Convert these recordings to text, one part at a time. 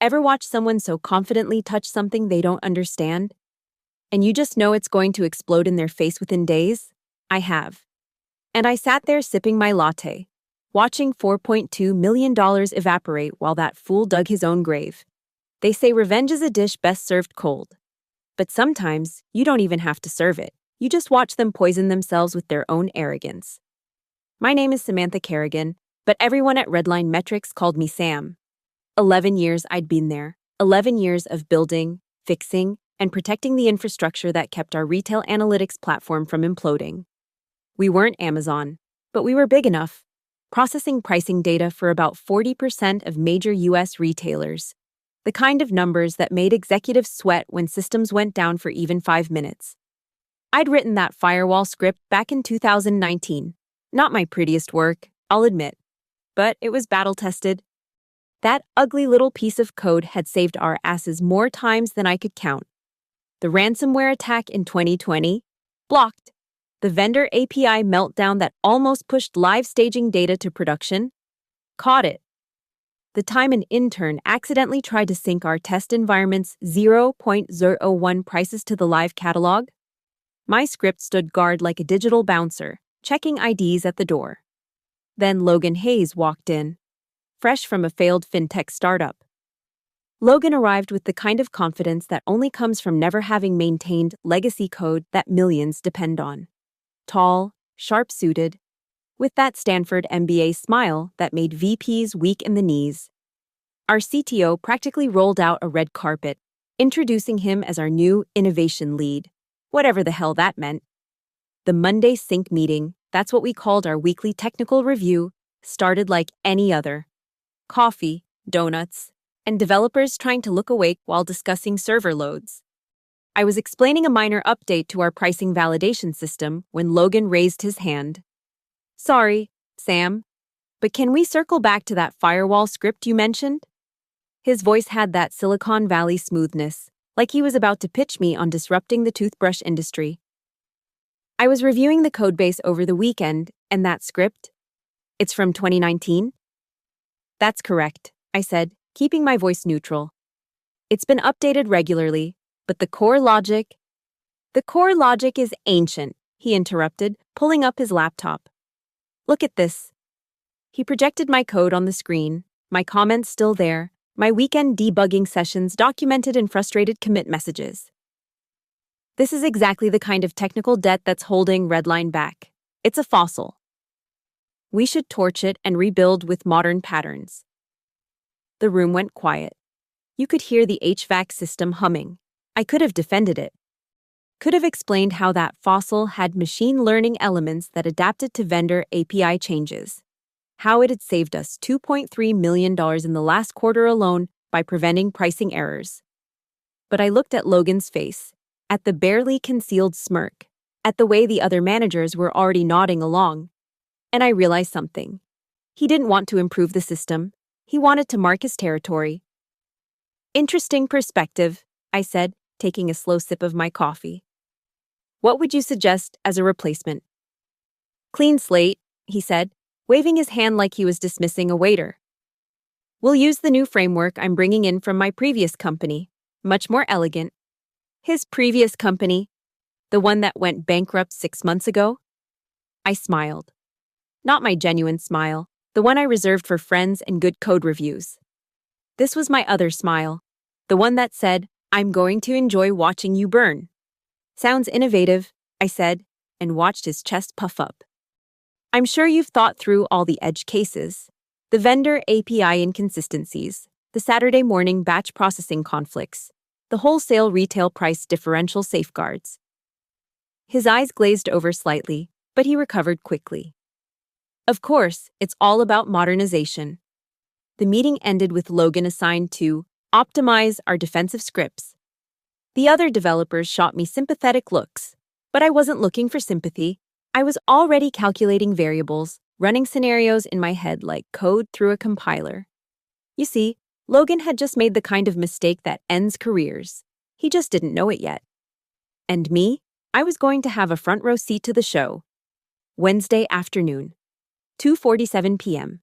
Ever watch someone so confidently touch something they don't understand? And you just know it's going to explode in their face within days? I have. And I sat there sipping my latte, watching $4.2 million evaporate while that fool dug his own grave. They say revenge is a dish best served cold. But sometimes, you don't even have to serve it. You just watch them poison themselves with their own arrogance. My name is Samantha Kerrigan, but everyone at Redline Metrics called me Sam. 11 years I'd been there. 11 years of building, fixing, and protecting the infrastructure that kept our retail analytics platform from imploding. We weren't Amazon, but we were big enough, processing pricing data for about 40% of major U.S. retailers, the kind of numbers that made executives sweat when systems went down for even 5 minutes. I'd written that Firewall script back in 2019. Not my prettiest work, I'll admit, but it was battle-tested. That ugly little piece of code had saved our asses more times than I could count. The ransomware attack in 2020? Blocked. The vendor API meltdown that almost pushed live staging data to production? Caught it. The time an intern accidentally tried to sync our test environment's 0.01 prices to the live catalog? My script stood guard like a digital bouncer, checking IDs at the door. Then Logan Hayes walked in, fresh from a failed fintech startup. Logan arrived with the kind of confidence that only comes from never having maintained legacy code that millions depend on. Tall, sharp-suited, with that Stanford MBA smile that made VPs weak in the knees. Our CTO practically rolled out a red carpet, introducing him as our new innovation lead, whatever the hell that meant. The Monday sync meeting, that's what we called our weekly technical review, started like any other. Coffee, donuts, and developers trying to look awake while discussing server loads. I was explaining a minor update to our pricing validation system when Logan raised his hand. Sorry, Sam, but can we circle back to that Firewall script you mentioned? His voice had that Silicon Valley smoothness, like he was about to pitch me on disrupting the toothbrush industry. I was reviewing the codebase over the weekend, and that script? It's from 2019? That's correct, I said, keeping my voice neutral. It's been updated regularly, but the core logic is ancient, he interrupted, pulling up his laptop. Look at this. He projected my code on the screen, my comments still there, my weekend debugging sessions documented in frustrated commit messages. This is exactly the kind of technical debt that's holding Redline back. It's a fossil. We should torch it and rebuild with modern patterns. The room went quiet. You could hear the HVAC system humming. I could have defended it. Could have explained how that fossil had machine learning elements that adapted to vendor API changes. How it had saved us $2.3 million in the last quarter alone by preventing pricing errors. But I looked at Logan's face, at the barely concealed smirk, at the way the other managers were already nodding along. And I realized something. He didn't want to improve the system. He wanted to mark his territory. Interesting perspective, I said, taking a slow sip of my coffee. What would you suggest as a replacement? Clean slate, he said, waving his hand like he was dismissing a waiter. We'll use the new framework I'm bringing in from my previous company, much more elegant. His previous company, the one that went bankrupt 6 months ago? I smiled. Not my genuine smile, the one I reserved for friends and good code reviews. This was my other smile, the one that said, I'm going to enjoy watching you burn. Sounds innovative, I said, and watched his chest puff up. I'm sure you've thought through all the edge cases, the vendor API inconsistencies, the Saturday morning batch processing conflicts, the wholesale retail price differential safeguards. His eyes glazed over slightly, but he recovered quickly. Of course, it's all about modernization. The meeting ended with Logan assigned to optimize our defensive scripts. The other developers shot me sympathetic looks, but I wasn't looking for sympathy. I was already calculating variables, running scenarios in my head like code through a compiler. You see, Logan had just made the kind of mistake that ends careers. He just didn't know it yet. And me? I was going to have a front row seat to the show. Wednesday afternoon, 2:47 p.m.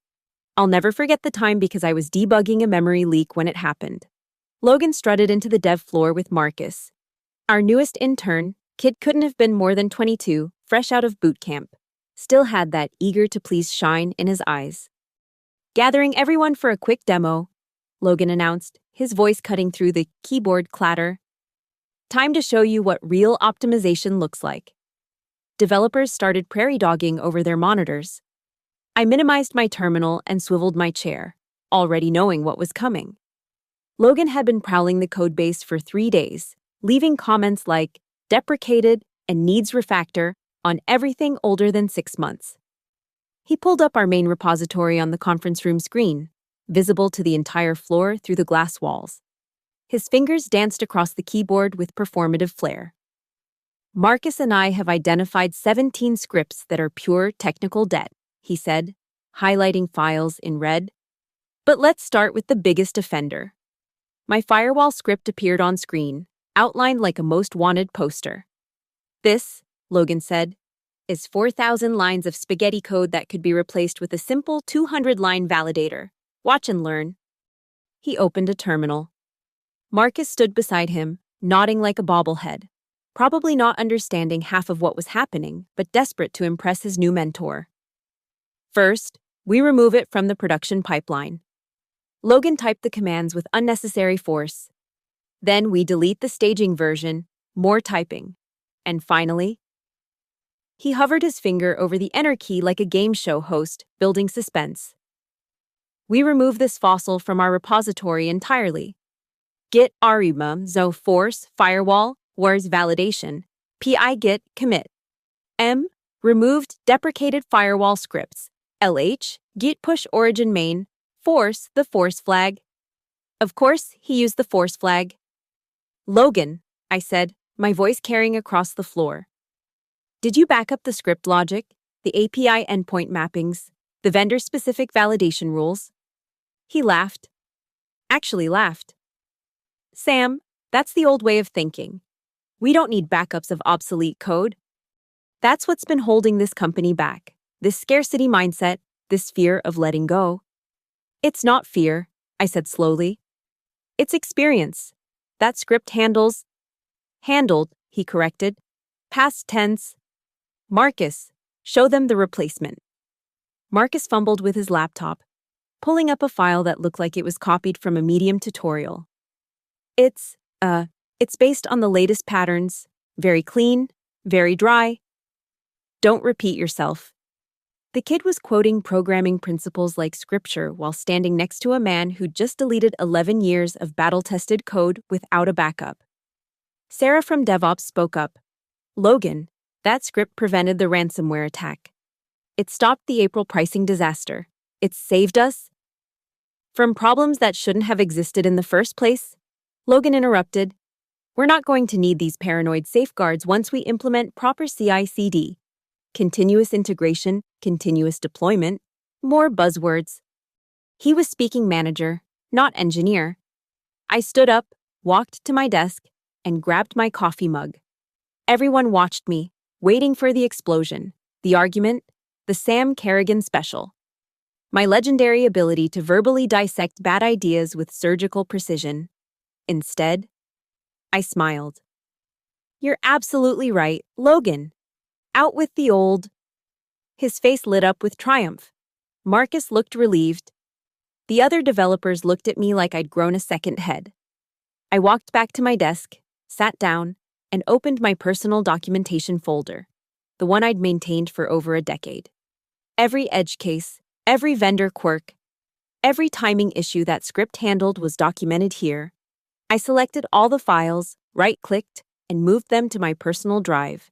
I'll never forget the time because I was debugging a memory leak when it happened. Logan strutted into the dev floor with Marcus. Our newest intern, kid couldn't have been more than 22, fresh out of boot camp. Still had that eager-to-please shine in his eyes. Gathering everyone for a quick demo, Logan announced, his voice cutting through the keyboard clatter. Time to show you what real optimization looks like. Developers started prairie dogging over their monitors. I minimized my terminal and swiveled my chair, already knowing what was coming. Logan had been prowling the codebase for 3 days, leaving comments like deprecated and needs refactor on everything older than 6 months. He pulled up our main repository on the conference room screen, visible to the entire floor through the glass walls. His fingers danced across the keyboard with performative flair. Marcus and I have identified 17 scripts that are pure technical debt, he said, highlighting files in red. But let's start with the biggest offender. My Firewall script appeared on screen, outlined like a most wanted poster. This, Logan said, is 4,000 lines of spaghetti code that could be replaced with a simple 200-line validator. Watch and learn. He opened a terminal. Marcus stood beside him, nodding like a bobblehead, probably not understanding half of what was happening, but desperate to impress his new mentor. First, we remove it from the production pipeline. Logan typed the commands with unnecessary force. Then we delete the staging version, more typing. And finally, he hovered his finger over the enter key like a game show host, building suspense. We remove this fossil from our repository entirely. Git arima zo force firewall wars validation. Pi git commit. M removed deprecated firewall scripts. LH git push origin main. Force the force flag. Of course, he used the force flag. Logan, I said, my voice carrying across the floor. Did you back up the script logic, the API endpoint mappings, the vendor-specific validation rules? He laughed. Actually laughed. Sam, that's the old way of thinking. We don't need backups of obsolete code. That's what's been holding this company back, this scarcity mindset, this fear of letting go. It's not fear, I said slowly. It's experience. That script handled, he corrected. Past tense. Marcus, show them the replacement. Marcus fumbled with his laptop, pulling up a file that looked like it was copied from a Medium tutorial. It's based on the latest patterns. Very clean, very dry. Don't repeat yourself. The kid was quoting programming principles like scripture while standing next to a man who'd just deleted 11 years of battle-tested code without a backup. Sarah from DevOps spoke up. Logan, that script prevented the ransomware attack. It stopped the April pricing disaster. It saved us from problems that shouldn't have existed in the first place. Logan interrupted. We're not going to need these paranoid safeguards once we implement proper CI/CD. Continuous integration, continuous deployment, more buzzwords. He was speaking manager, not engineer. I stood up, walked to my desk, and grabbed my coffee mug. Everyone watched me, waiting for the explosion, the argument, the Sam Kerrigan special. My legendary ability to verbally dissect bad ideas with surgical precision. Instead, I smiled. You're absolutely right, Logan. Out with the old. His face lit up with triumph. Marcus looked relieved. The other developers looked at me like I'd grown a second head. I walked back to my desk, sat down, and opened my personal documentation folder, the one I'd maintained for over a decade. Every edge case, every vendor quirk, every timing issue that script handled was documented here. I selected all the files, right-clicked, and moved them to my personal drive.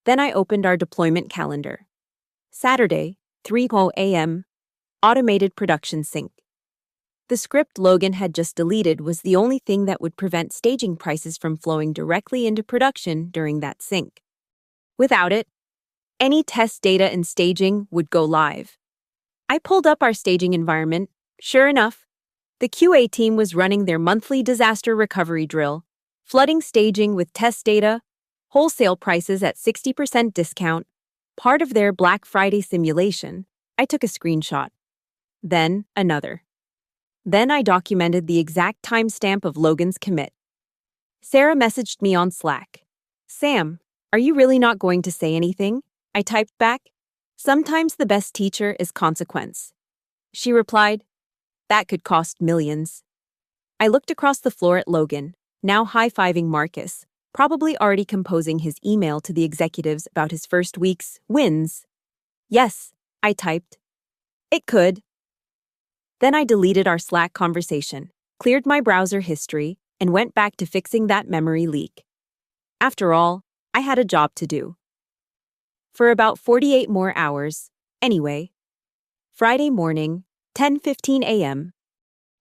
Then I opened our deployment calendar. Saturday, 3:00 a.m., automated production sync. The script Logan had just deleted was the only thing that would prevent staging prices from flowing directly into production during that sync. Without it, any test data and staging would go live. I pulled up our staging environment. Sure enough, the QA team was running their monthly disaster recovery drill, flooding staging with test data, wholesale prices at 60% discount, part of their Black Friday simulation. I took a screenshot. Then another. Then I documented the exact timestamp of Logan's commit. Sarah messaged me on Slack. Sam, are you really not going to say anything? I typed back. Sometimes the best teacher is consequence. She replied, that could cost millions. I looked across the floor at Logan, now high-fiving Marcus, probably already composing his email to the executives about his first week's wins. Yes, I typed. It could. Then I deleted our Slack conversation, cleared my browser history, and went back to fixing that memory leak. After all, I had a job to do. For about 48 more hours, anyway. Friday morning, 10:15 a.m.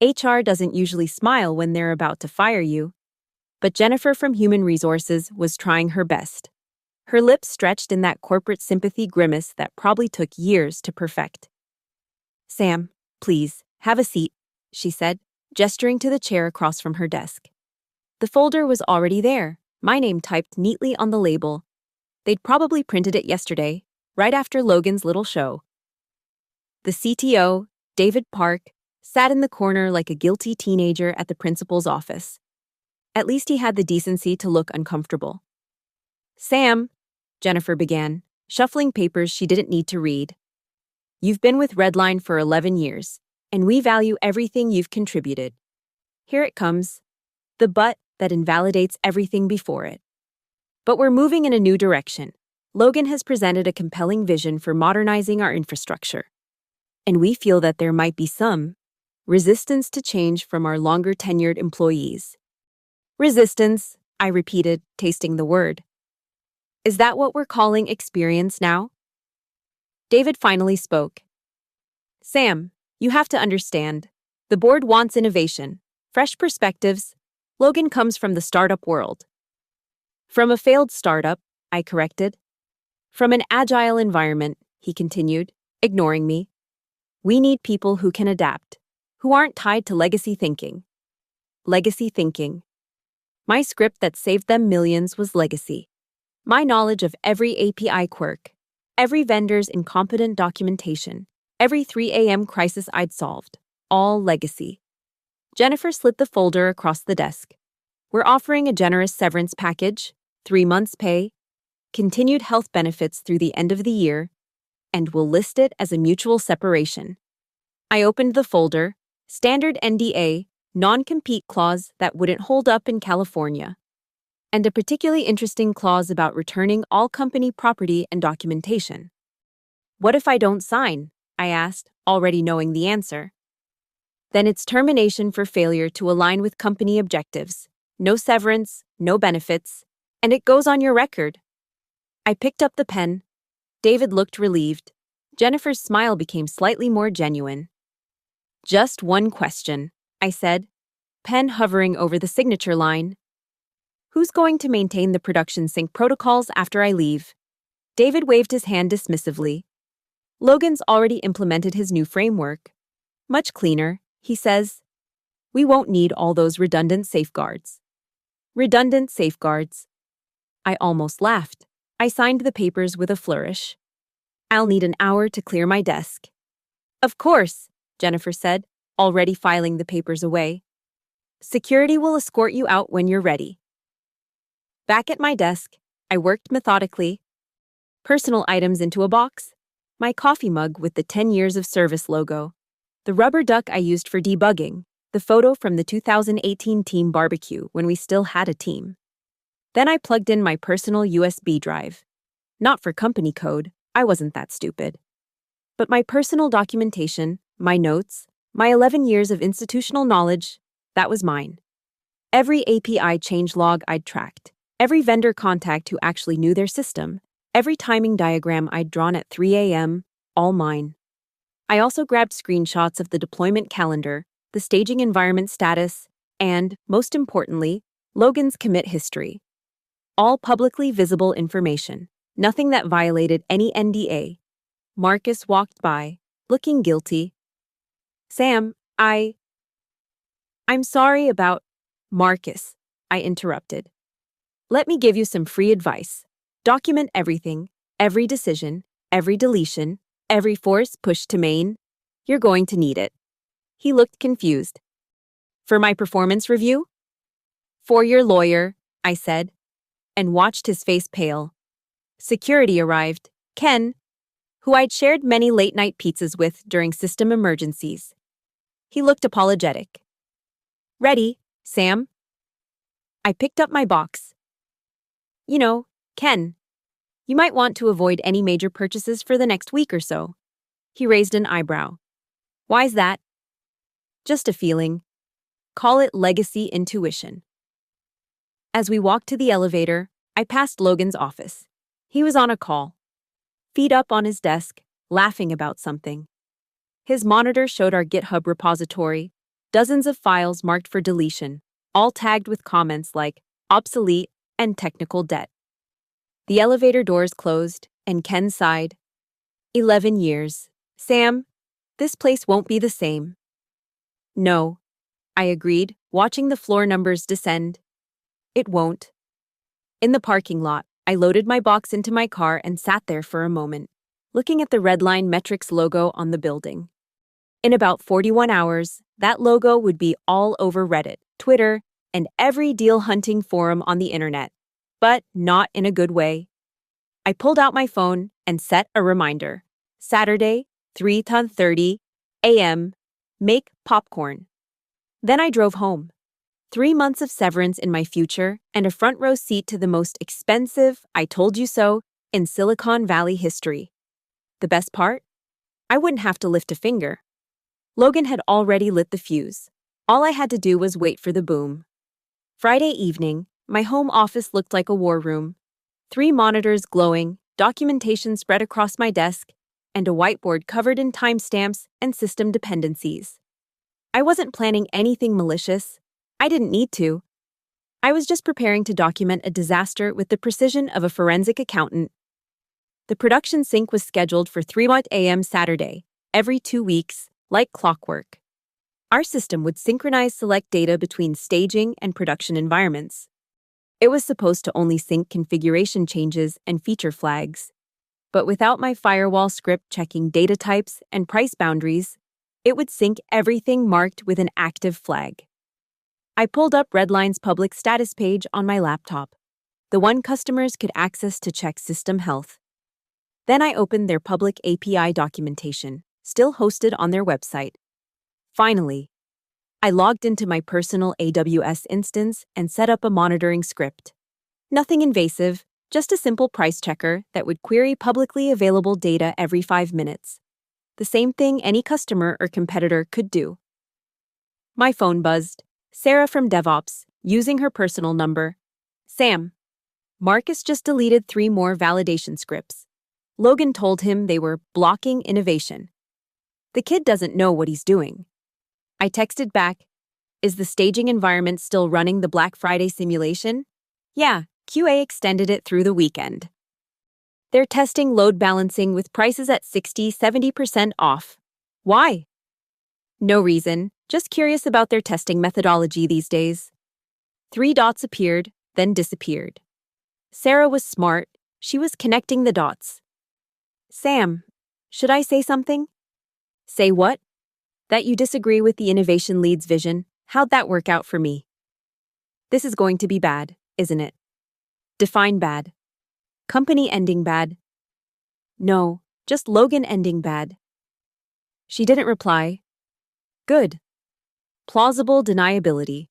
HR doesn't usually smile when they're about to fire you, but Jennifer from Human Resources was trying her best. Her lips stretched in that corporate sympathy grimace that probably took years to perfect. Sam, please, have a seat, she said, gesturing to the chair across from her desk. The folder was already there, my name typed neatly on the label. They'd probably printed it yesterday, right after Logan's little show. The CTO, David Park, sat in the corner like a guilty teenager at the principal's office. At least he had the decency to look uncomfortable. Sam, Jennifer began, shuffling papers she didn't need to read. You've been with Redline for 11 years, and we value everything you've contributed. Here it comes, the but that invalidates everything before it. But we're moving in a new direction. Logan has presented a compelling vision for modernizing our infrastructure. And we feel that there might be some resistance to change from our longer-tenured employees. Resistance, I repeated, tasting the word. Is that what we're calling experience now? David finally spoke. Sam, you have to understand. The board wants innovation, fresh perspectives. Logan comes from the startup world. From a failed startup, I corrected. From an agile environment, he continued, ignoring me. We need people who can adapt, who aren't tied to legacy thinking. Legacy thinking. My script that saved them millions was legacy. My knowledge of every API quirk, every vendor's incompetent documentation, every 3 a.m. crisis I'd solved, all legacy. Jennifer slid the folder across the desk. We're offering a generous severance package, 3 months' pay, continued health benefits through the end of the year, and we'll list it as a mutual separation. I opened the folder, standard NDA, non-compete clause that wouldn't hold up in California, and a particularly interesting clause about returning all company property and documentation. What if I don't sign? I asked, already knowing the answer. Then it's termination for failure to align with company objectives. No severance, no benefits, and it goes on your record. I picked up the pen. David looked relieved. Jennifer's smile became slightly more genuine. Just one question, I said, pen hovering over the signature line. Who's going to maintain the production sync protocols after I leave? David waved his hand dismissively. Logan's already implemented his new framework. Much cleaner, he says. We won't need all those redundant safeguards. Redundant safeguards. I almost laughed. I signed the papers with a flourish. I'll need an hour to clear my desk. Of course, Jennifer said, already filing the papers away. Security will escort you out when you're ready. Back at my desk, I worked methodically. Personal items into a box. My coffee mug with the 10 years of service logo. The rubber duck I used for debugging. The photo from the 2018 team barbecue when we still had a team. Then I plugged in my personal USB drive. Not for company code, I wasn't that stupid. But my personal documentation, my notes, my 11 years of institutional knowledge, that was mine. Every API change log I'd tracked, every vendor contact who actually knew their system, every timing diagram I'd drawn at 3 a.m., all mine. I also grabbed screenshots of the deployment calendar, the staging environment status, and, most importantly, Logan's commit history. All publicly visible information, nothing that violated any NDA. Marcus walked by, looking guilty. Sam, I'm sorry about Marcus, I interrupted. Let me give you some free advice. Document everything, every decision, every deletion, every force pushed to main. You're going to need it. He looked confused. For my performance review? For your lawyer, I said, and watched his face pale. Security arrived. Ken, who I'd shared many late-night pizzas with during system emergencies. He looked apologetic. Ready, Sam? I picked up my box. You know, Ken, you might want to avoid any major purchases for the next week or so. He raised an eyebrow. Why's that? Just a feeling. Call it legacy intuition. As we walked to the elevator, I passed Logan's office. He was on a call, feet up on his desk, laughing about something. His monitor showed our GitHub repository, dozens of files marked for deletion, all tagged with comments like obsolete and technical debt. The elevator doors closed, and Ken sighed. 11 years. Sam, this place won't be the same. No, I agreed, watching the floor numbers descend. It won't. In the parking lot, I loaded my box into my car and sat there for a moment, looking at the Redline Metrics logo on the building. In about 41 hours, that logo would be all over Reddit, Twitter, and every deal-hunting forum on the internet, but not in a good way. I pulled out my phone and set a reminder. Saturday, 3:30 a.m., make popcorn. Then I drove home. 3 months of severance in my future and a front row seat to the most expensive I told you so in Silicon Valley history. The best part? I wouldn't have to lift a finger. Logan had already lit the fuse. All I had to do was wait for the boom. Friday evening, my home office looked like a war room. 3 monitors glowing, documentation spread across my desk, and a whiteboard covered in timestamps and system dependencies. I wasn't planning anything malicious. I didn't need to. I was just preparing to document a disaster with the precision of a forensic accountant. The production sync was scheduled for 3 a.m. Saturday, every 2 weeks, like clockwork. Our system would synchronize select data between staging and production environments. It was supposed to only sync configuration changes and feature flags. But without my Firewall script checking data types and price boundaries, it would sync everything marked with an active flag. I pulled up Redline's public status page on my laptop, the one customers could access to check system health. Then I opened their public API documentation, still hosted on their website. Finally, I logged into my personal AWS instance and set up a monitoring script. Nothing invasive, just a simple price checker that would query publicly available data every 5 minutes. The same thing any customer or competitor could do. My phone buzzed. Sarah from DevOps, using her personal number. Sam, Marcus just deleted 3 more validation scripts. Logan told him they were blocking innovation. The kid doesn't know what he's doing. I texted back, is the staging environment still running the Black Friday simulation? Yeah, QA extended it through the weekend. They're testing load balancing with prices at 60-70% off. Why? No reason, just curious about their testing methodology these days. 3 dots appeared, then disappeared. Sarah was smart, she was connecting the dots. Sam, should I say something? Say what? That you disagree with the innovation lead's vision. How'd that work out for me? This is going to be bad, isn't it? Define bad. Company ending bad. No, just Logan ending bad. She didn't reply. Good. Plausible deniability.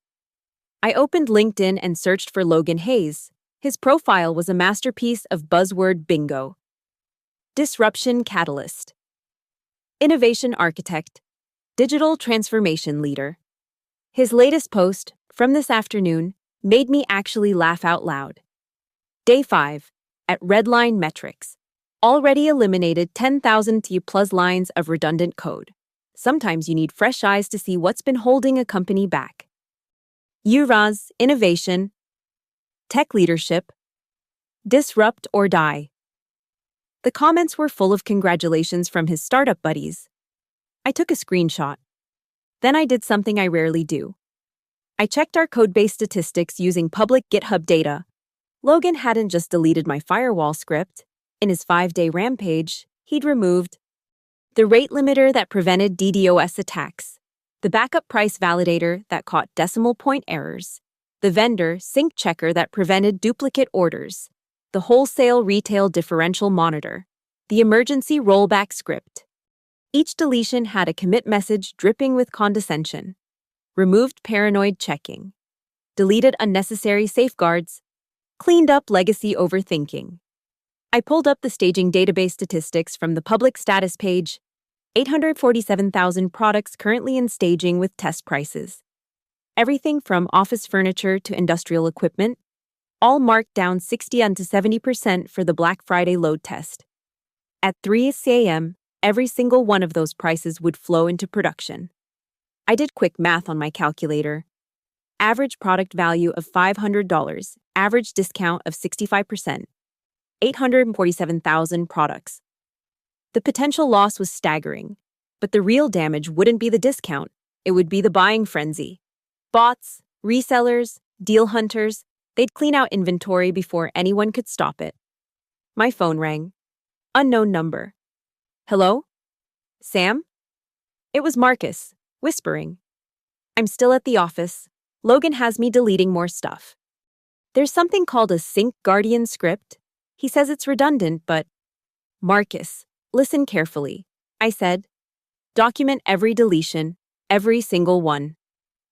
I opened LinkedIn and searched for Logan Hayes. His profile was a masterpiece of buzzword bingo. Disruption catalyst. Innovation architect. Digital transformation leader. His latest post, from this afternoon, made me actually laugh out loud. Day 5, at Redline Metrics. Already eliminated 10,000 T+ lines of redundant code. Sometimes you need fresh eyes to see what's been holding a company back. URAS, innovation, tech leadership, disrupt or die. The comments were full of congratulations from his startup buddies. I took a screenshot. Then I did something I rarely do. I checked our codebase statistics using public GitHub data. Logan hadn't just deleted my Firewall script. In his 5-day rampage, he'd removed the rate limiter that prevented DDoS attacks, the backup price validator that caught decimal point errors, the vendor sync checker that prevented duplicate orders, the wholesale retail differential monitor, the emergency rollback script. Each deletion had a commit message dripping with condescension. Removed paranoid checking. Deleted unnecessary safeguards. Cleaned up legacy overthinking. I pulled up the staging database statistics from the public status page. 847,000 products currently in staging with test prices. Everything from office furniture to industrial equipment, all marked down 60 to 70% for the Black Friday load test. At 3 a.m., every single one of those prices would flow into production. I did quick math on my calculator. Average product value of $500, average discount of 65%, 847,000 products. The potential loss was staggering, but the real damage wouldn't be the discount, it would be the buying frenzy. Bots, resellers, deal hunters, they'd clean out inventory before anyone could stop it. My phone rang. Unknown number. Hello? Sam? It was Marcus, whispering. I'm still at the office. Logan has me deleting more stuff. There's something called a sync guardian script. He says it's redundant, but... Marcus, listen carefully. I said, document every deletion, every single one.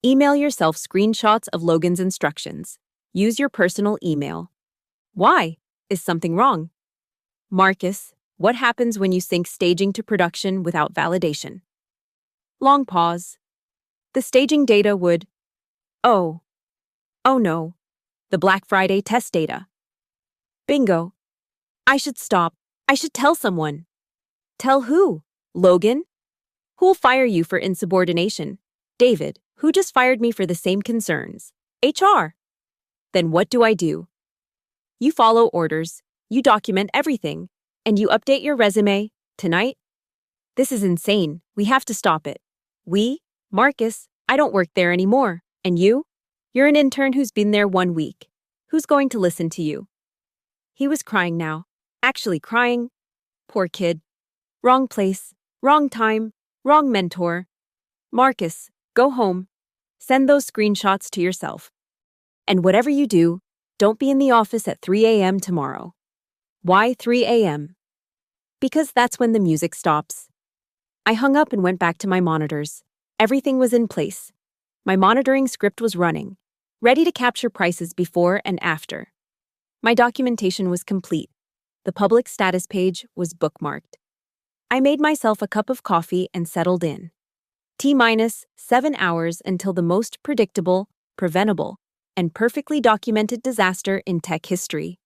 Email yourself screenshots of Logan's instructions. Use your personal email. Why? Is something wrong? Marcus, what happens when you sync staging to production without validation? Long pause. The staging data would... Oh no. The Black Friday test data. Bingo. I should stop. I should tell someone. Tell who? Logan? Who'll fire you for insubordination? David, who just fired me for the same concerns. HR. Then what do I do? You follow orders, you document everything, and you update your resume, tonight? This is insane. We have to stop it. We? Marcus, I don't work there anymore. And you? You're an intern who's been there 1 week. Who's going to listen to you? He was crying now. Actually crying. Poor kid. Wrong place, wrong time, wrong mentor. Marcus, go home. Send those screenshots to yourself. And whatever you do, don't be in the office at 3 a.m. tomorrow. Why 3 a.m.? Because that's when the music stops. I hung up and went back to my monitors. Everything was in place. My monitoring script was running, ready to capture prices before and after. My documentation was complete. The public status page was bookmarked. I made myself a cup of coffee and settled in. T-minus 7 hours until the most predictable, preventable, and perfectly documented disaster in tech history.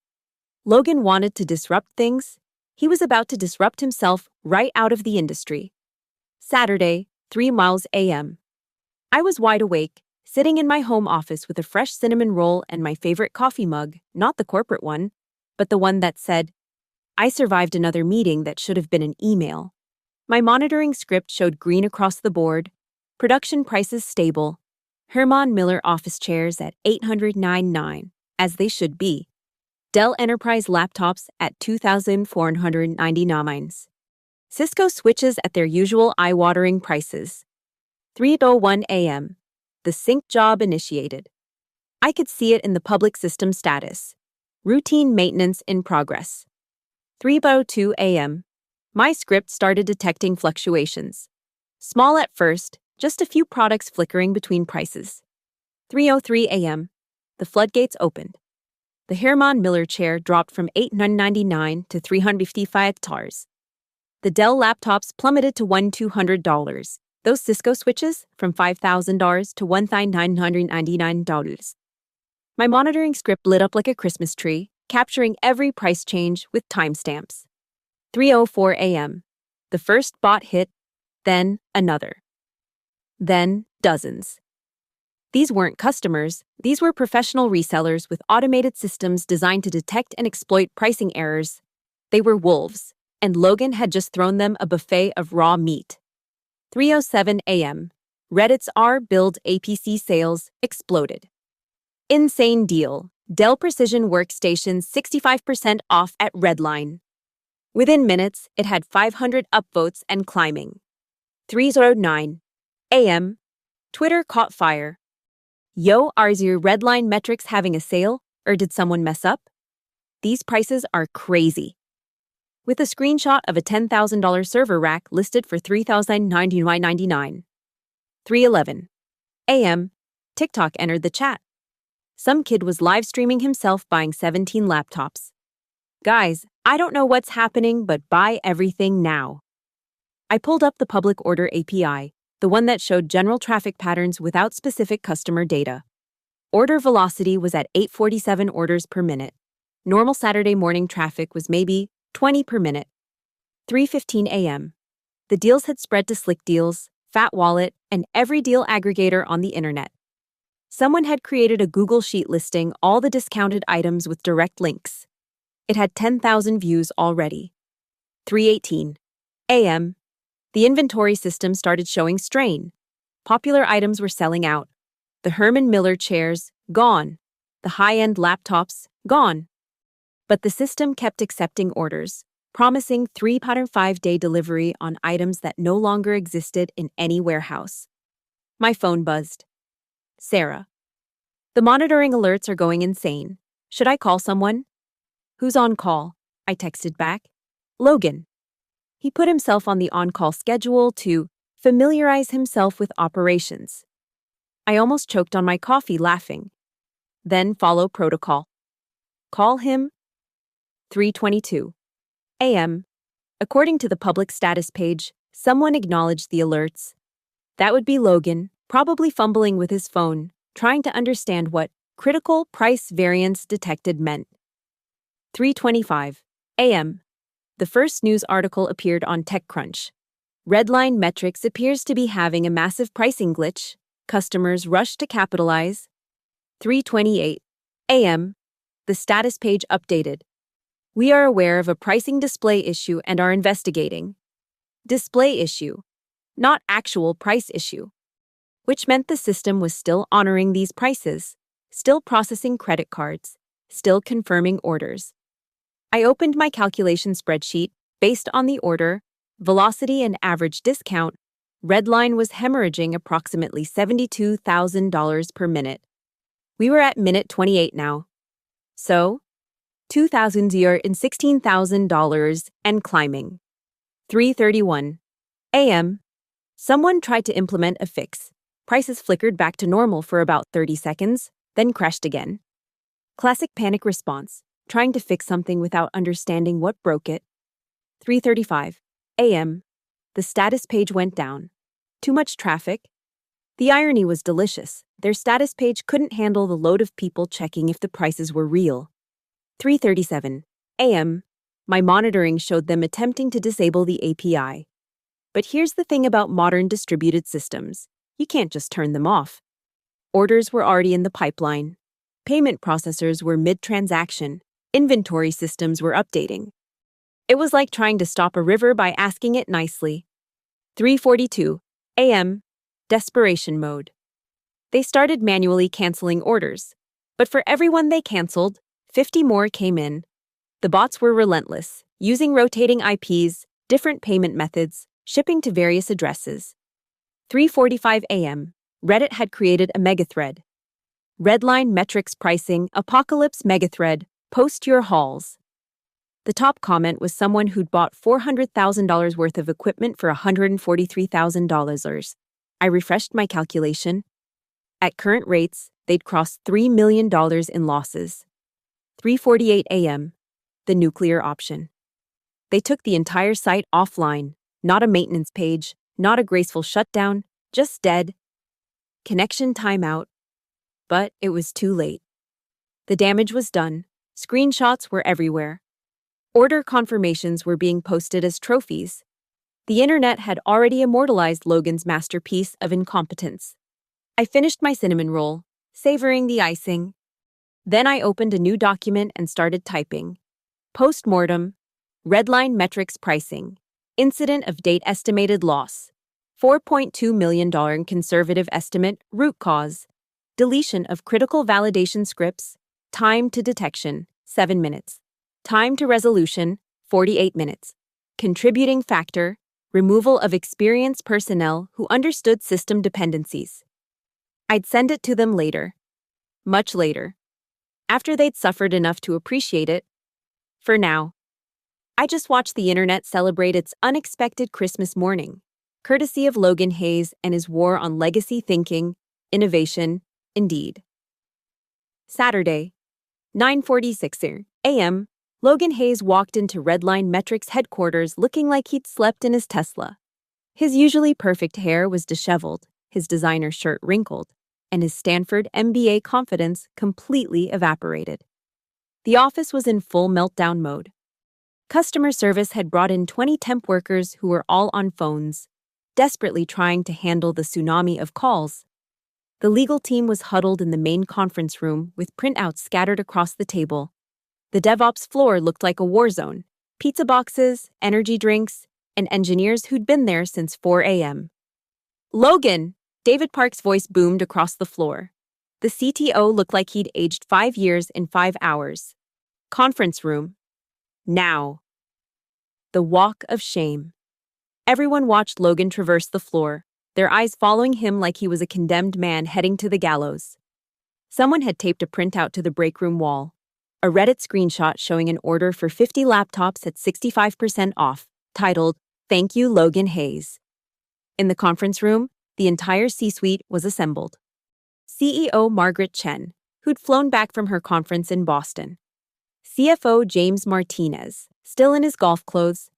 Logan wanted to disrupt things. He was about to disrupt himself right out of the industry. Saturday, 3 miles a.m. I was wide awake, sitting in my home office with a fresh cinnamon roll and my favorite coffee mug, not the corporate one, but the one that said, I survived another meeting that should have been an email. My monitoring script showed green across the board, production prices stable, Herman Miller office chairs at $809.99, as they should be, Dell Enterprise laptops at $2,499, Cisco switches at their usual eye-watering prices. 3:01 a.m. The sync job initiated. I could see it in the public system status. Routine maintenance in progress. 3:02 a.m. My script started detecting fluctuations. Small at first, just a few products flickering between prices. 3:03 a.m. The floodgates opened. The Herman Miller chair dropped from $899 to $355. The Dell laptops plummeted to $1,200. Those Cisco switches from $5,000 to $1,999. My monitoring script lit up like a Christmas tree, capturing every price change with timestamps. 3:04 a.m. The first bot hit, then another. Then dozens. These weren't customers, these were professional resellers with automated systems designed to detect and exploit pricing errors. They were wolves, and Logan had just thrown them a buffet of raw meat. 3:07 a.m. Reddit's R-Build APC sales exploded. Insane deal. Dell Precision Workstations 65% off at Redline. Within minutes, it had 500 upvotes and climbing. 3:09 a.m. Twitter caught fire. Yo, are your redline metrics having a sale, or did someone mess up? These prices are crazy. With a screenshot of a $10,000 server rack listed for $3,099.99. 3:11 a.m., TikTok entered the chat. Some kid was live streaming himself buying 17 laptops. Guys, I don't know what's happening, but buy everything now. I pulled up the public order API, the one that showed general traffic patterns without specific customer data. Order velocity was at 847 orders per minute. Normal Saturday morning traffic was maybe 20 per minute. 3:15 a.m. The deals had spread to Slick Deals, Fat Wallet, and every deal aggregator on the internet. Someone had created a Google Sheet listing all the discounted items with direct links. It had 10,000 views already. 3:18 a.m. The inventory system started showing strain. Popular items were selling out. The Herman Miller chairs, gone. The high-end laptops, gone. But the system kept accepting orders, promising 3.5-day delivery on items that no longer existed in any warehouse. My phone buzzed. Sarah. The monitoring alerts are going insane. Should I call someone? Who's on call? I texted back. Logan. He put himself on the on-call schedule to familiarize himself with operations. I almost choked on my coffee laughing. Then follow protocol. Call him. 3:22 a.m. According to the public status page, someone acknowledged the alerts. That would be Logan, probably fumbling with his phone, trying to understand what critical price variance detected meant. 3:25 a.m. The first news article appeared on TechCrunch. Redline Metrics appears to be having a massive pricing glitch. Customers rush to capitalize. 3:28 a.m. The status page updated. We are aware of a pricing display issue and are investigating. Display issue, not actual price issue. Which meant the system was still honoring these prices, still processing credit cards, still confirming orders. I opened my calculation spreadsheet based on the order, velocity, and average discount. Redline was hemorrhaging approximately $72,000 per minute. We were at minute 28 now. So, $2,016,000 and climbing. 3:31 a.m. Someone tried to implement a fix. Prices flickered back to normal for about 30 seconds, then crashed again. Classic panic response, trying to fix something without understanding what broke it. 3:35 a.m. The status page went down. Too much traffic? The irony was delicious. Their status page couldn't handle the load of people checking if the prices were real. 3:37 a.m. My monitoring showed them attempting to disable the API. But here's the thing about modern distributed systems. You can't just turn them off. Orders were already in the pipeline. Payment processors were mid-transaction. Inventory systems were updating. It was like trying to stop a river by asking it nicely. 3:42 a.m. Desperation mode. They started manually canceling orders. But for everyone they canceled, 50 more came in. The bots were relentless, using rotating IPs, different payment methods, shipping to various addresses. 3:45 a.m. Reddit had created a megathread. Redline Metrics Pricing Apocalypse Megathread. Post your hauls. The top comment was someone who'd bought $400,000 worth of equipment for $143,000. I refreshed my calculation. At current rates, they'd cross $3 million in losses. 3:48 a.m. The nuclear option. They took the entire site offline, not a maintenance page, not a graceful shutdown, just dead. Connection timeout. But it was too late. The damage was done. Screenshots were everywhere. Order confirmations were being posted as trophies. The internet had already immortalized Logan's masterpiece of incompetence. I finished my cinnamon roll, savoring the icing. Then I opened a new document and started typing. Postmortem, Redline Metrics Pricing, Incident of Date Estimated Loss, $4.2 million conservative estimate, root cause, deletion of critical validation scripts, time to detection, 7 minutes, time to resolution, 48 minutes, contributing factor, removal of experienced personnel who understood system dependencies, I'd send it to them later. Much later. After they'd suffered enough to appreciate it. For now. I just watched the internet celebrate its unexpected Christmas morning, courtesy of Logan Hayes and his war on legacy thinking, innovation, indeed. Saturday, 9:46 a.m., Logan Hayes walked into Redline Metrics headquarters looking like he'd slept in his Tesla. His usually perfect hair was disheveled, his designer shirt wrinkled, and his Stanford MBA confidence completely evaporated. The office was in full meltdown mode. Customer service had brought in 20 temp workers who were all on phones, desperately trying to handle the tsunami of calls. The legal team was huddled in the main conference room with printouts scattered across the table. The DevOps floor looked like a war zone: pizza boxes, energy drinks, and engineers who'd been there since 4 a.m. Logan! David Park's voice boomed across the floor. The CTO looked like he'd aged 5 years in 5 hours. Conference room. Now. The walk of shame. Everyone watched Logan traverse the floor, their eyes following him like he was a condemned man heading to the gallows. Someone had taped a printout to the break room wall, a Reddit screenshot showing an order for 50 laptops at 65% off, titled, "Thank you, Logan Hayes." In the conference room, the entire C-suite was assembled. CEO Margaret Chen, who'd flown back from her conference in Boston. CFO James Martinez, still in his golf clothes,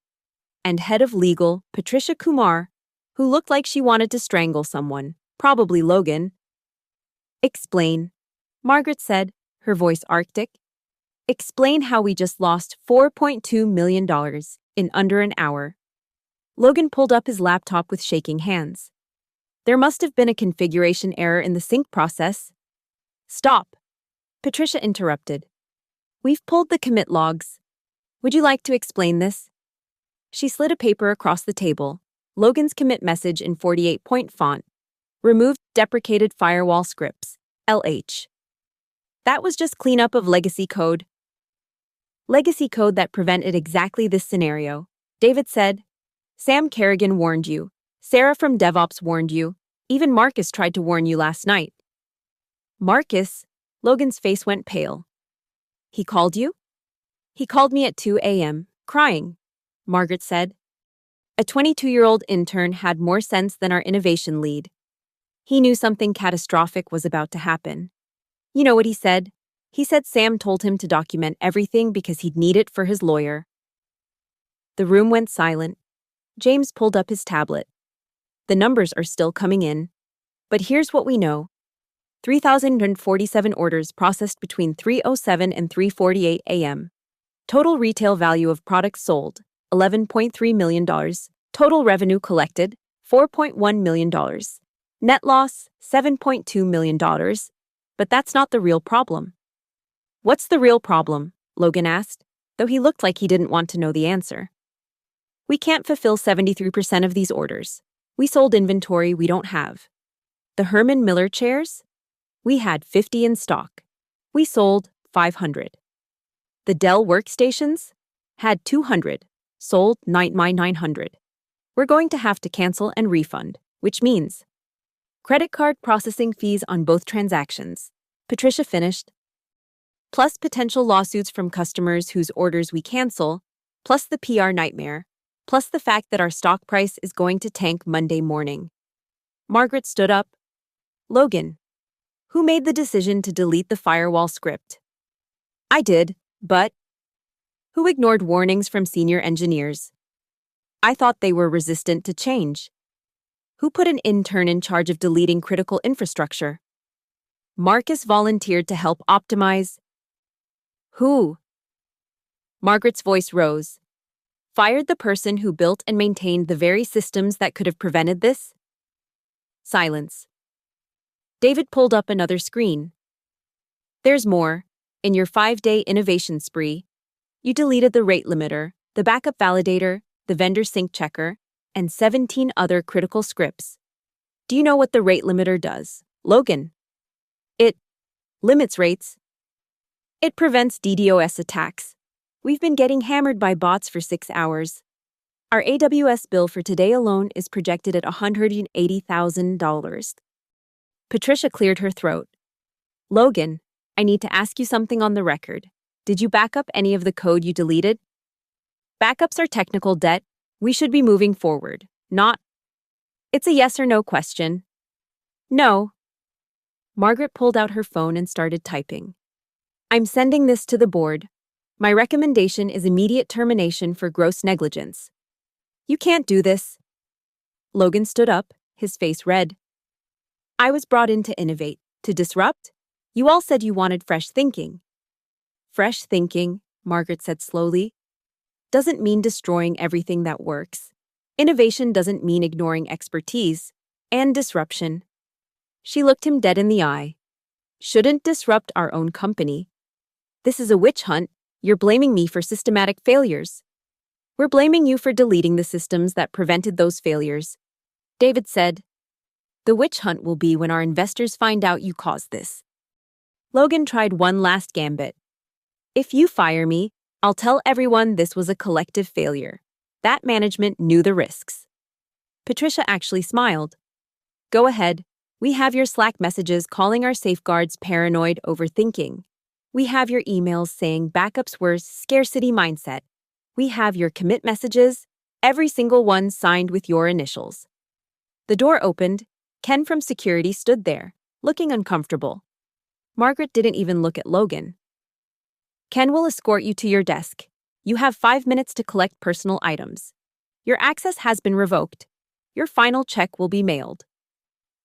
and head of legal, Patricia Kumar, who looked like she wanted to strangle someone, probably Logan. "Explain," Margaret said, her voice arctic. "Explain how we just lost $4.2 million in under an hour." Logan pulled up his laptop with shaking hands. There must have been a configuration error in the sync process. "Stop," Patricia interrupted. "We've pulled the commit logs. Would you like to explain this?" She slid a paper across the table, Logan's commit message in 48-point font. "Removed deprecated firewall scripts, LH." That was just cleanup of legacy code. Legacy code that prevented exactly this scenario, David said. "Sam Kerrigan warned you. Sarah from DevOps warned you. Even Marcus tried to warn you last night." "Marcus?" Logan's face went pale. "He called you?" "He called me at 2 a.m., crying," Margaret said. "A 22-year-old intern had more sense than our innovation lead. He knew something catastrophic was about to happen. You know what he said? He said Sam told him to document everything because he'd need it for his lawyer." The room went silent. James pulled up his tablet. "The numbers are still coming in. But here's what we know. 3,047 orders processed between 3:07 and 3:48 a.m. Total retail value of products sold, $11.3 million. Total revenue collected, $4.1 million. Net loss, $7.2 million. But that's not the real problem." "What's the real problem?" Logan asked, though he looked like he didn't want to know the answer. "We can't fulfill 73% of these orders. We sold inventory we don't have. The Herman Miller chairs? We had 50 in stock. We sold 500. The Dell workstations? Had 200. Sold 900. We're going to have to cancel and refund, which means credit card processing fees on both transactions," Patricia finished, "plus potential lawsuits from customers whose orders we cancel, plus the PR nightmare, plus the fact that our stock price is going to tank Monday morning." Margaret stood up. "Logan, who made the decision to delete the firewall script?" "I did, but..." "Who ignored warnings from senior engineers?" "I thought they were resistant to change." "Who put an intern in charge of deleting critical infrastructure?" "Marcus volunteered to help optimize." "Who?" Margaret's voice rose. "Fired the person who built and maintained the very systems that could have prevented this?" Silence. David pulled up another screen. "There's more. In your 5-day innovation spree, you deleted the rate limiter, the backup validator, the vendor sync checker, and 17 other critical scripts. Do you know what the rate limiter does, Logan?" "It limits rates. It prevents DDoS attacks. We've been getting hammered by bots for 6 hours. Our AWS bill for today alone is projected at $180,000. Patricia cleared her throat. Logan, I need to ask you something on the record. Did you back up any of the code you deleted? Backups are technical debt. We should be moving forward, not. It's a yes or no question. No. Margaret pulled out her phone and started typing. I'm sending this to the board. My recommendation is immediate termination for gross negligence. You can't do this. Logan stood up, his face red. I was brought in to innovate, to disrupt. You all said you wanted fresh thinking. Fresh thinking, Margaret said slowly, doesn't mean destroying everything that works. Innovation doesn't mean ignoring expertise and disruption. She looked him dead in the eye. Shouldn't disrupt our own company. This is a witch hunt. You're blaming me for systematic failures. We're blaming you for deleting the systems that prevented those failures. David said, the witch hunt will be when our investors find out you caused this. Logan tried one last gambit. If you fire me, I'll tell everyone this was a collective failure. That management knew the risks. Patricia actually smiled. Go ahead. We have your Slack messages calling our safeguards paranoid overthinking. We have your emails saying backups were scarcity mindset. We have your commit messages, every single one signed with your initials. The door opened. Ken from security stood there, looking uncomfortable. Margaret didn't even look at Logan. Ken will escort you to your desk. You have 5 minutes to collect personal items. Your access has been revoked. Your final check will be mailed.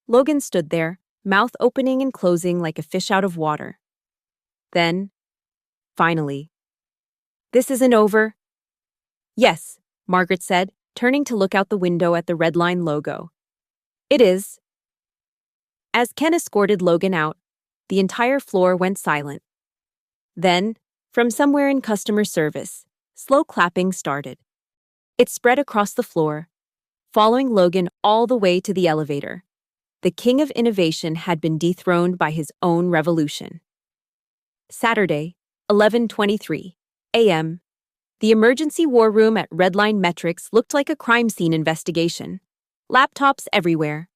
Logan stood there, mouth opening and closing like a fish out of water. Then, finally, this isn't over. Yes, Margaret said, turning to look out the window at the Red Line logo. It is. As Ken escorted Logan out, the entire floor went silent. Then, from somewhere in customer service, slow clapping started. It spread across the floor, following Logan all the way to the elevator. The king of innovation had been dethroned by his own revolution. Saturday, 11:23 a.m. The emergency war room at Redline Metrics looked like a crime scene investigation. Laptops everywhere,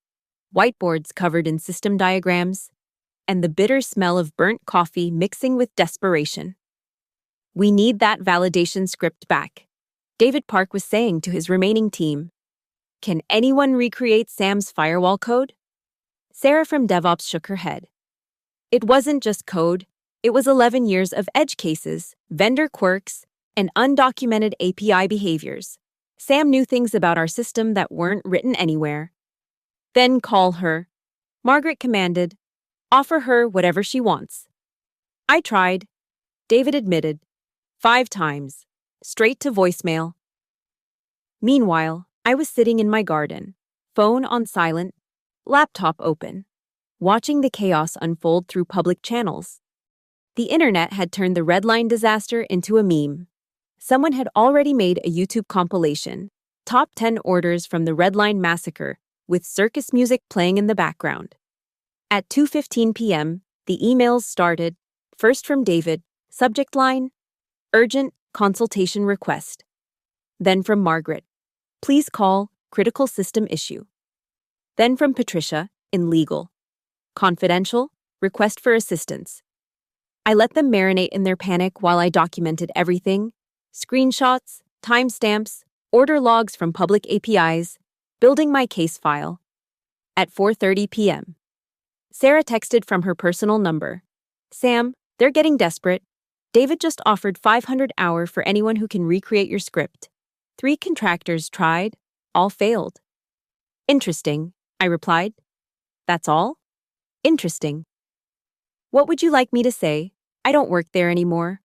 whiteboards covered in system diagrams, and the bitter smell of burnt coffee mixing with desperation. We need that validation script back, David Park was saying to his remaining team. Can anyone recreate Sam's firewall code? Sarah from DevOps shook her head. It wasn't just code. It was 11 years of edge cases, vendor quirks, and undocumented API behaviors. Sam knew things about our system that weren't written anywhere. Then call her, Margaret commanded. Offer her whatever she wants. I tried, David admitted. 5 times. Straight to voicemail. Meanwhile, I was sitting in my garden, phone on silent, laptop open, watching the chaos unfold through public channels. The internet had turned the Redline disaster into a meme. Someone had already made a YouTube compilation, Top 10 Orders from the Redline Massacre, with circus music playing in the background. At 2:15 p.m., the emails started, first from David, subject line, urgent consultation request. Then from Margaret, please call, critical system issue. Then from Patricia, in legal, confidential, request for assistance. I let them marinate in their panic while I documented everything, screenshots, timestamps, order logs from public APIs, building my case file. At 4:30 p.m., Sarah texted from her personal number. Sam, they're getting desperate. David just offered $500 for anyone who can recreate your script. 3 contractors tried, all failed. Interesting, I replied. That's all? Interesting. What would you like me to say? I don't work there anymore.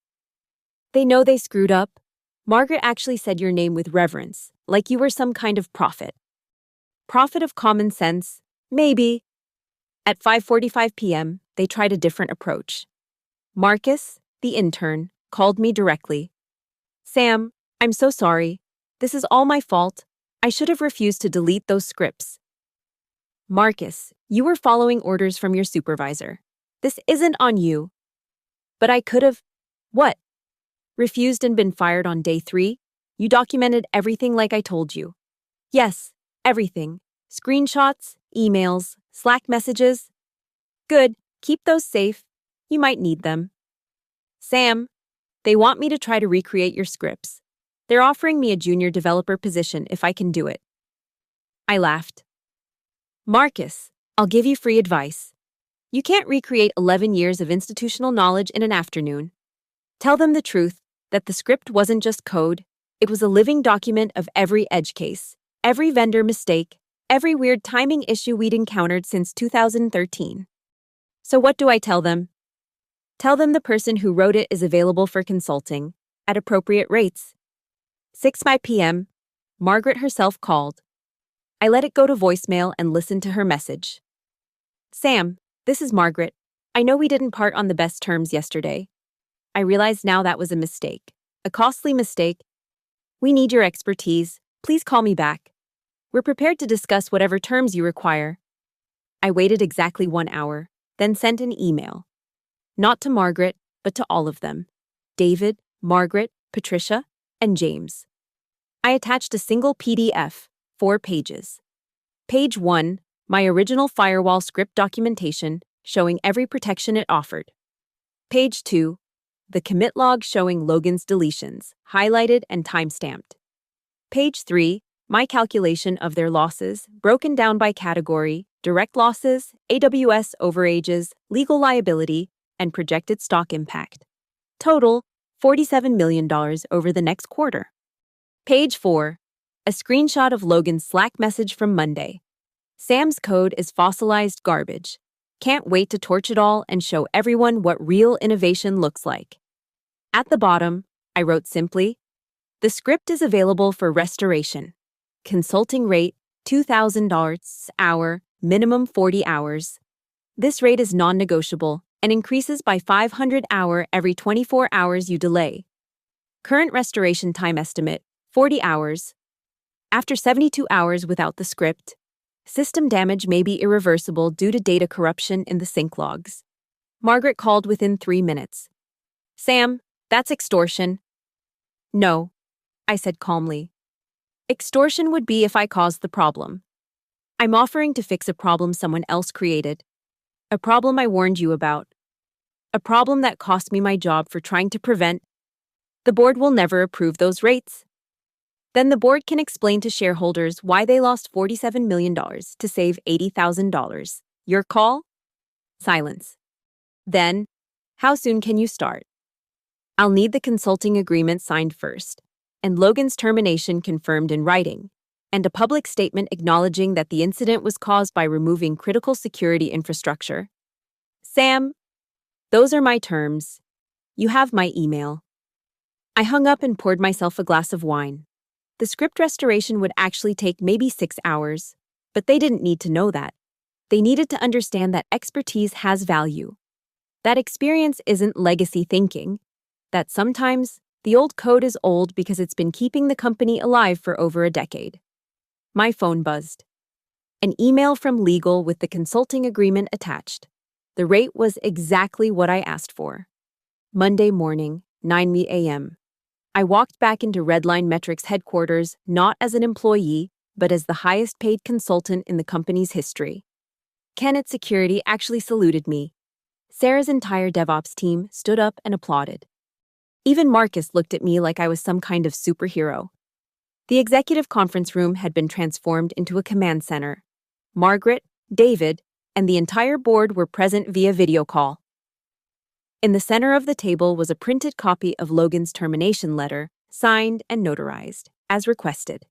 They know they screwed up. Margaret actually said your name with reverence, like you were some kind of prophet. Prophet of common sense? Maybe. At 5:45 p.m., they tried a different approach. Marcus, the intern, called me directly. Sam, I'm so sorry. This is all my fault. I should have refused to delete those scripts. Marcus, you were following orders from your supervisor. This isn't on you. But I could have... What? Refused and been fired on day 3? You documented everything like I told you. Yes, everything. Screenshots, emails, Slack messages. Good, keep those safe. You might need them. Sam, they want me to try to recreate your scripts. They're offering me a junior developer position if I can do it. I laughed. Marcus, I'll give you free advice. You can't recreate 11 years of institutional knowledge in an afternoon. Tell them the truth, that the script wasn't just code, it was a living document of every edge case, every vendor mistake, every weird timing issue we'd encountered since 2013. So what do I tell them? Tell them the person who wrote it is available for consulting, at appropriate rates. 6:05 p.m., Margaret herself called. I let it go to voicemail and listened to her message. Sam, this is Margaret. I know we didn't part on the best terms yesterday. I realize now that was a mistake. A costly mistake. We need your expertise. Please call me back. We're prepared to discuss whatever terms you require. I waited exactly 1 hour, then sent an email. Not to Margaret, but to all of them. David, Margaret, Patricia, and James. I attached a single PDF, 4 pages. Page 1, my original Firewall script documentation showing every protection it offered. Page 2, the commit log showing Logan's deletions, highlighted and time-stamped. Page 3, my calculation of their losses, broken down by category, direct losses, AWS overages, legal liability, and projected stock impact. Total, $47 million over the next quarter. Page 4, a screenshot of Logan's Slack message from Monday. Sam's code is fossilized garbage. Can't wait to torch it all and show everyone what real innovation looks like. At the bottom, I wrote simply, the script is available for restoration. Consulting rate, $2,000 hour, minimum 40 hours. This rate is non-negotiable and increases by 500 hour every 24 hours you delay. Current restoration time estimate, 40 hours. After 72 hours without the script, system damage may be irreversible due to data corruption in the sync logs. Margaret called within 3 minutes. Sam, that's extortion. No, I said calmly. Extortion would be if I caused the problem. I'm offering to fix a problem someone else created. A problem I warned you about. A problem that cost me my job for trying to prevent. The board will never approve those rates. Then the board can explain to shareholders why they lost $47 million to save $80,000. Your call? Silence. Then, how soon can you start? I'll need the consulting agreement signed first, and Logan's termination confirmed in writing, and a public statement acknowledging that the incident was caused by removing critical security infrastructure. Sam, those are my terms. You have my email. I hung up and poured myself a glass of wine. The script restoration would actually take maybe 6 hours, but they didn't need to know that. They needed to understand that expertise has value. That experience isn't legacy thinking, that sometimes the old code is old because it's been keeping the company alive for over a decade. My phone buzzed. An email from legal with the consulting agreement attached. The rate was exactly what I asked for. Monday morning, 9 a.m. I walked back into Redline Metrics headquarters not as an employee, but as the highest-paid consultant in the company's history. Kennett Security actually saluted me. Sarah's entire DevOps team stood up and applauded. Even Marcus looked at me like I was some kind of superhero. The executive conference room had been transformed into a command center. Margaret, David, and the entire board were present via video call. In the center of the table was a printed copy of Logan's termination letter, signed and notarized, as requested.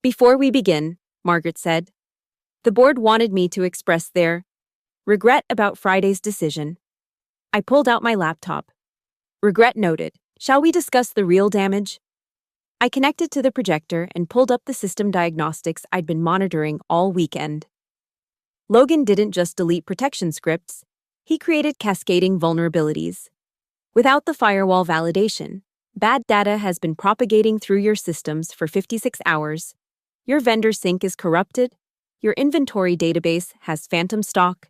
Before we begin, Margaret said, the board wanted me to express their regret about Friday's decision. I pulled out my laptop. Regret noted. Shall we discuss the real damage? I connected to the projector and pulled up the system diagnostics I'd been monitoring all weekend. Logan didn't just delete protection scripts. He created cascading vulnerabilities. Without the firewall validation, bad data has been propagating through your systems for 56 hours. Your vendor sync is corrupted. Your inventory database has phantom stock.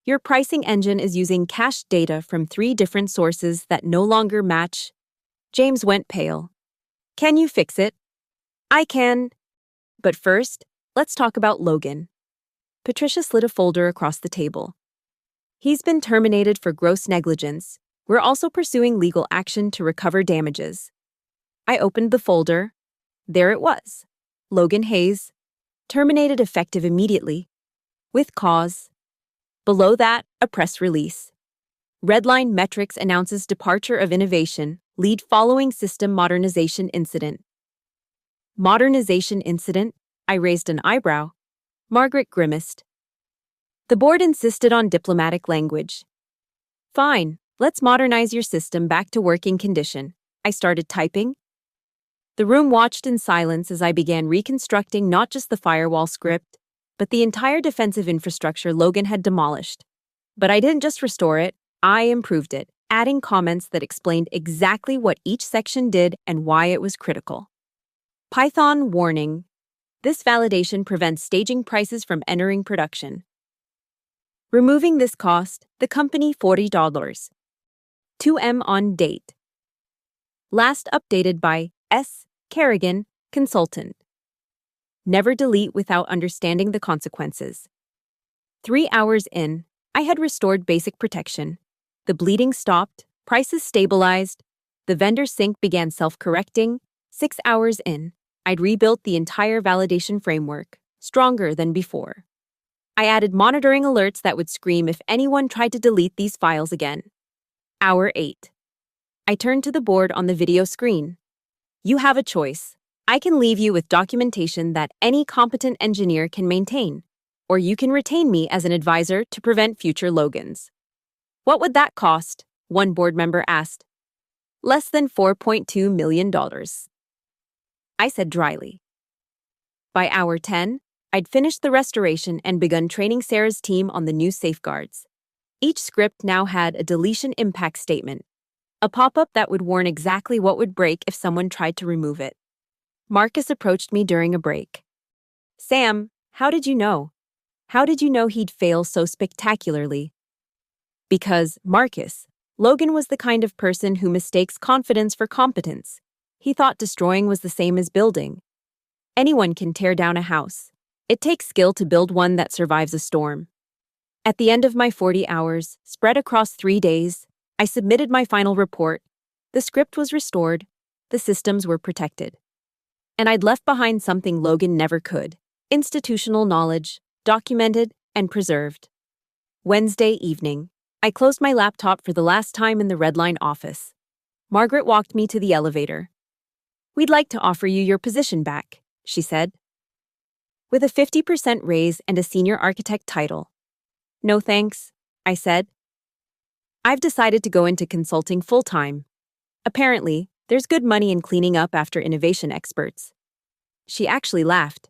Your pricing engine is using cached data from 3 different sources that no longer match. James went pale. Can you fix it? I can. But first, let's talk about Logan. Patricia slid a folder across the table. He's been terminated for gross negligence. We're also pursuing legal action to recover damages. I opened the folder. There it was. Logan Hayes, terminated effective immediately. With cause. Below that, a press release. Redline Metrics announces departure of innovation, lead following system modernization incident. Modernization incident? I raised an eyebrow. Margaret grimaced. The board insisted on diplomatic language. Fine, let's modernize your system back to working condition. I started typing. The room watched in silence as I began reconstructing not just the firewall script, but the entire defensive infrastructure Logan had demolished. But I didn't just restore it, I improved it, adding comments that explained exactly what each section did and why it was critical. Python warning. This validation prevents staging prices from entering production. Removing this cost, the company $40. 2M on date. Last updated by S. Kerrigan, consultant. Never delete without understanding the consequences. 3 hours in, I had restored basic protection. The bleeding stopped, prices stabilized, the vendor sync began self-correcting. 6 hours in, I'd rebuilt the entire validation framework, stronger than before. I added monitoring alerts that would scream if anyone tried to delete these files again. Hour 8. I turned to the board on the video screen. You have a choice. I can leave you with documentation that any competent engineer can maintain, or you can retain me as an advisor to prevent future Logans. What would that cost? One board member asked. Less than $4.2 million. I said dryly. By hour 10, I'd finished the restoration and begun training Sarah's team on the new safeguards. Each script now had a deletion impact statement, a pop-up that would warn exactly what would break if someone tried to remove it. Marcus approached me during a break. Sam, how did you know? How did you know he'd fail so spectacularly? Because, Marcus, Logan was the kind of person who mistakes confidence for competence. He thought destroying was the same as building. Anyone can tear down a house. It takes skill to build one that survives a storm. At the end of my 40 hours, spread across 3 days, I submitted my final report. The script was restored. The systems were protected. And I'd left behind something Logan never could: institutional knowledge, documented and preserved. Wednesday evening, I closed my laptop for the last time in the Redline office. Margaret walked me to the elevator. We'd like to offer you your position back, she said. With a 50% raise and a senior architect title. No thanks, I said. I've decided to go into consulting full-time. Apparently, there's good money in cleaning up after innovation experts. She actually laughed.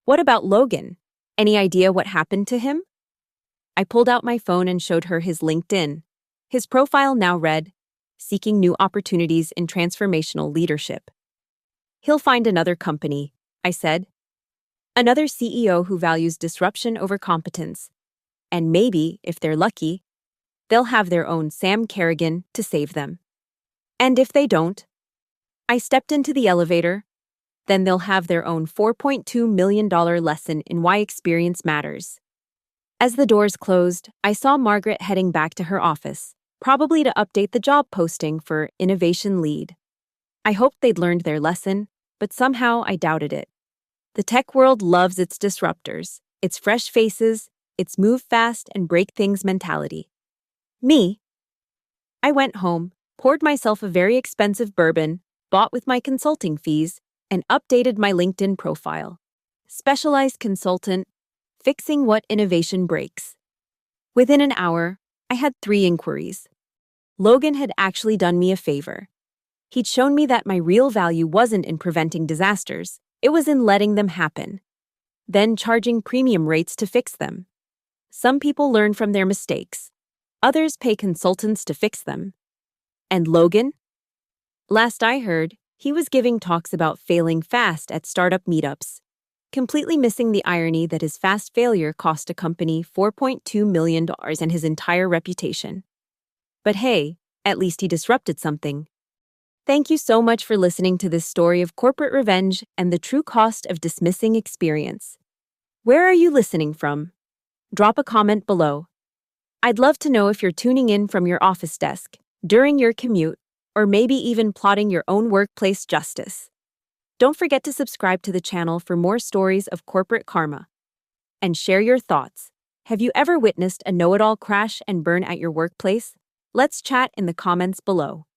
What about Logan? Any idea what happened to him? I pulled out my phone and showed her his LinkedIn. His profile now read, seeking new opportunities in transformational leadership. He'll find another company, I said. Another CEO who values disruption over competence. And maybe, if they're lucky, they'll have their own Sam Kerrigan to save them. And if they don't, I stepped into the elevator, then they'll have their own $4.2 million lesson in why experience matters. As the doors closed, I saw Margaret heading back to her office, probably to update the job posting for Innovation Lead. I hoped they'd learned their lesson, but somehow I doubted it. The tech world loves its disruptors, its fresh faces, its move fast and break things mentality. Me? I went home, poured myself a very expensive bourbon, bought with my consulting fees, and updated my LinkedIn profile. Specialized consultant, fixing what innovation breaks. Within an hour, I had 3 inquiries. Logan had actually done me a favor. He'd shown me that my real value wasn't in preventing disasters, it was in letting them happen, then charging premium rates to fix them. Some people learn from their mistakes. Others pay consultants to fix them. And Logan? Last I heard, he was giving talks about failing fast at startup meetups, completely missing the irony that his fast failure cost a company $4.2 million and his entire reputation. But hey, at least he disrupted something. Thank you so much for listening to this story of corporate revenge and the true cost of dismissing experience. Where are you listening from? Drop a comment below. I'd love to know if you're tuning in from your office desk, during your commute, or maybe even plotting your own workplace justice. Don't forget to subscribe to the channel for more stories of corporate karma. And share your thoughts. Have you ever witnessed a know-it-all crash and burn at your workplace? Let's chat in the comments below.